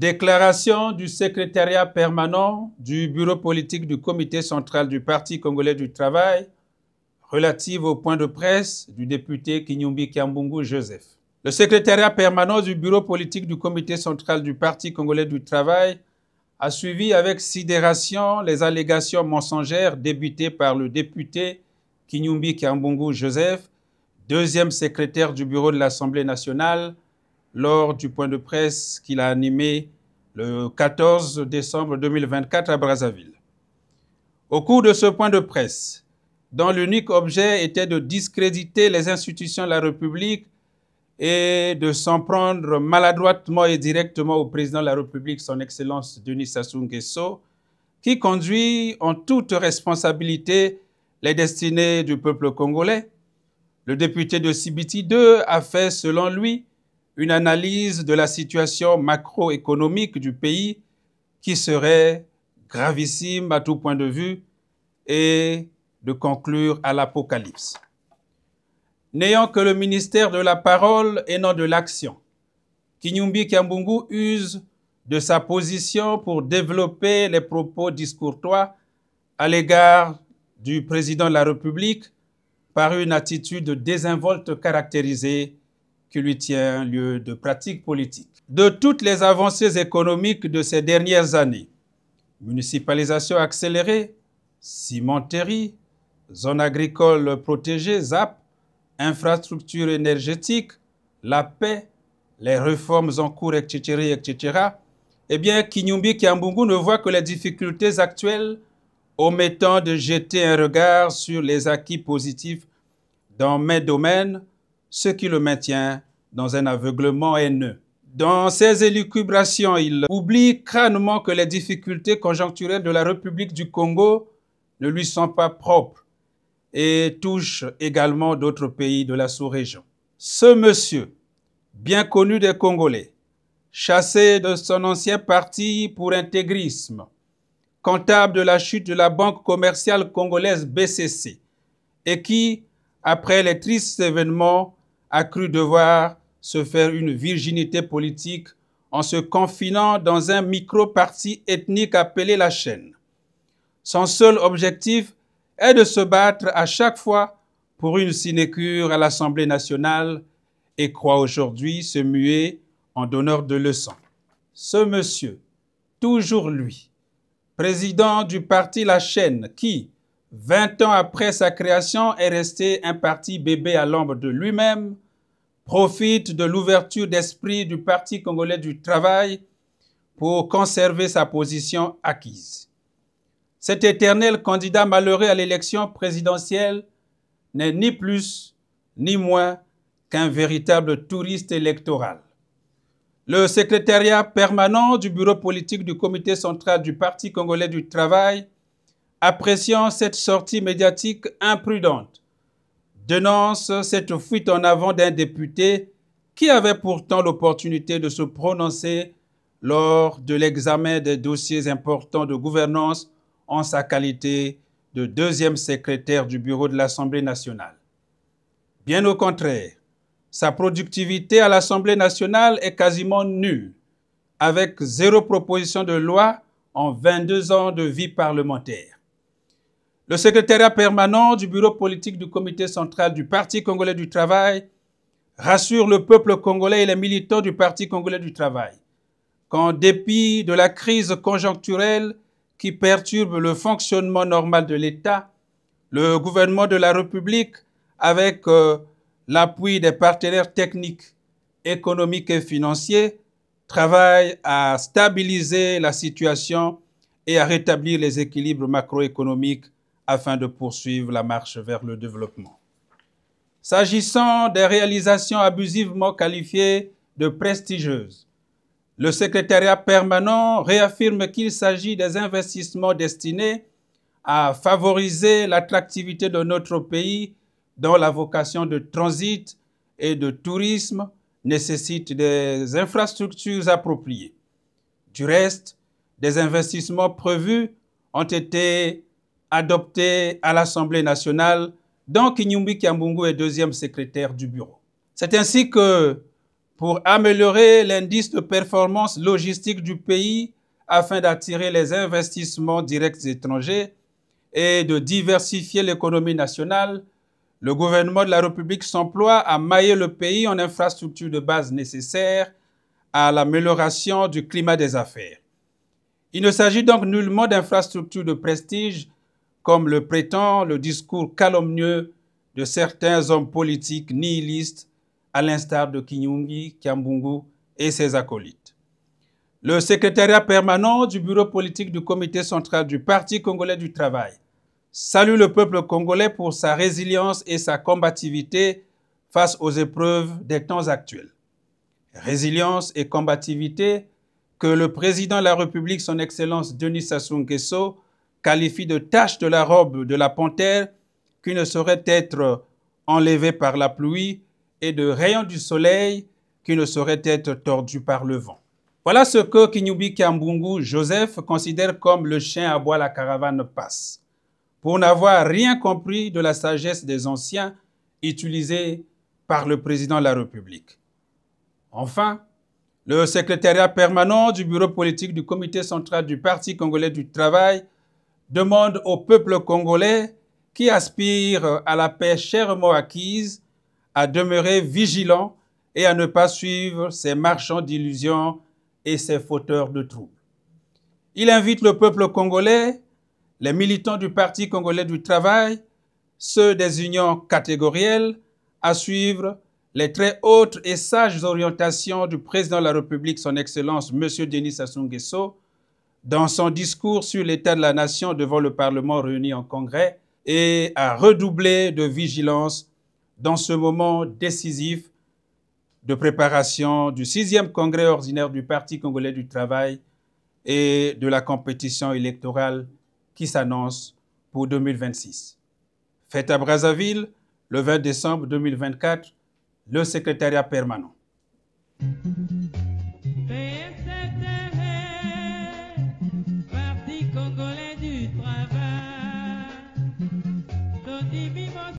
Déclaration du secrétariat permanent du bureau politique du comité central du Parti congolais du travail relative au point de presse du député Kinyumbi Kiambungu Joseph. Le secrétariat permanent du bureau politique du comité central du Parti congolais du travail a suivi avec sidération les allégations mensongères débutées par le député Kinyumbi Kiambungu Joseph, deuxième secrétaire du bureau de l'Assemblée nationale, lors du point de presse qu'il a animé le 14 décembre 2024 à Brazzaville. Au cours de ce point de presse, dont l'unique objet était de discréditer les institutions de la République et de s'en prendre maladroitement et directement au président de la République, son Excellence Denis Sassou Nguesso, qui conduit en toute responsabilité les destinées du peuple congolais, le député de Sibiti 2 a fait, selon lui, une analyse de la situation macroéconomique du pays qui serait gravissime à tout point de vue et de conclure à l'apocalypse. N'ayant que le ministère de la parole et non de l'action, Kinyumbi Kiambungu use de sa position pour développer les propos discourtois à l'égard du président de la République par une attitude désinvolte caractérisée qui lui tient lieu de pratique politique. De toutes les avancées économiques de ces dernières années, municipalisation accélérée, cimenterie, zone agricole protégée, ZAP, infrastructures énergétiques, la paix, les réformes en cours, etc., eh bien, Kinyumbi Kiambungu ne voit que les difficultés actuelles, omettant de jeter un regard sur les acquis positifs dans mes domaines, ce qui le maintient dans un aveuglement haineux. Dans ses élucubrations, il oublie crânement que les difficultés conjoncturelles de la République du Congo ne lui sont pas propres et touchent également d'autres pays de la sous-région. Ce monsieur, bien connu des Congolais, chassé de son ancien parti pour intégrisme, comptable de la chute de la banque commerciale congolaise BCC, et qui, après les tristes événements, a cru devoir se faire une virginité politique en se confinant dans un micro-parti ethnique appelé la Chaîne. Son seul objectif est de se battre à chaque fois pour une sinécure à l'Assemblée nationale et croit aujourd'hui se muer en donneur de leçons. Ce monsieur, toujours lui, président du parti La Chaîne, qui, 20 ans après sa création, est resté un parti bébé à l'ombre de lui-même, profite de l'ouverture d'esprit du Parti congolais du travail pour conserver sa position acquise. Cet éternel candidat malheureux à l'élection présidentielle n'est ni plus ni moins qu'un véritable touriste électoral. Le secrétariat permanent du bureau politique du comité central du Parti congolais du travail, appréciant cette sortie médiatique imprudente, dénonce cette fuite en avant d'un député qui avait pourtant l'opportunité de se prononcer lors de l'examen des dossiers importants de gouvernance en sa qualité de deuxième secrétaire du bureau de l'Assemblée nationale. Bien au contraire, sa productivité à l'Assemblée nationale est quasiment nulle, avec 0 proposition de loi en 22 ans de vie parlementaire. Le secrétariat permanent du bureau politique du comité central du Parti congolais du travail rassure le peuple congolais et les militants du Parti congolais du travail qu'en dépit de la crise conjoncturelle qui perturbe le fonctionnement normal de l'État, le gouvernement de la République, avec l'appui des partenaires techniques, économiques et financiers, travaille à stabiliser la situation et à rétablir les équilibres macroéconomiques afin de poursuivre la marche vers le développement. S'agissant des réalisations abusivement qualifiées de prestigieuses, le secrétariat permanent réaffirme qu'il s'agit des investissements destinés à favoriser l'attractivité de notre pays dont la vocation de transit et de tourisme nécessite des infrastructures appropriées. Du reste, des investissements prévus ont été adoptés à l'Assemblée nationale, dont Kinyumbi Kiambungu est deuxième secrétaire du bureau. C'est ainsi que pour améliorer l'indice de performance logistique du pays afin d'attirer les investissements directs étrangers et de diversifier l'économie nationale, le gouvernement de la République s'emploie à mailler le pays en infrastructures de base nécessaires à l'amélioration du climat des affaires. Il ne s'agit donc nullement d'infrastructures de prestige, comme le prétend le discours calomnieux de certains hommes politiques nihilistes, à l'instar de Kinyumbi, Kiambungu et ses acolytes. Le secrétariat permanent du bureau politique du comité central du Parti congolais du travail salue le peuple congolais pour sa résilience et sa combativité face aux épreuves des temps actuels. Résilience et combativité que le président de la République, son Excellence Denis Sassou Nguesso, qualifie de taches de la robe de la panthère qui ne sauraient être enlevées par la pluie et de rayons du soleil qui ne sauraient être tordus par le vent. Voilà ce que Kinyumbi Kiambungu Joseph considère comme le chien à bois la caravane passe, pour n'avoir rien compris de la sagesse des anciens utilisée par le président de la République. Enfin, le secrétariat permanent du bureau politique du comité central du Parti congolais du travail demande au peuple congolais qui aspire à la paix chèrement acquise à demeurer vigilant et à ne pas suivre ces marchands d'illusions et ces fauteurs de troubles. Il invite le peuple congolais, les militants du Parti congolais du travail, ceux des unions catégorielles, à suivre les très hautes et sages orientations du président de la République, son Excellence, M. Denis Sassou Nguesso, dans son discours sur l'état de la nation devant le Parlement réuni en congrès, et à redoubler de vigilance dans ce moment décisif de préparation du 6e congrès ordinaire du Parti congolais du travail et de la compétition électorale qui s'annonce pour 2026. Fête à Brazzaville, le 20 décembre 2024, le secrétariat permanent.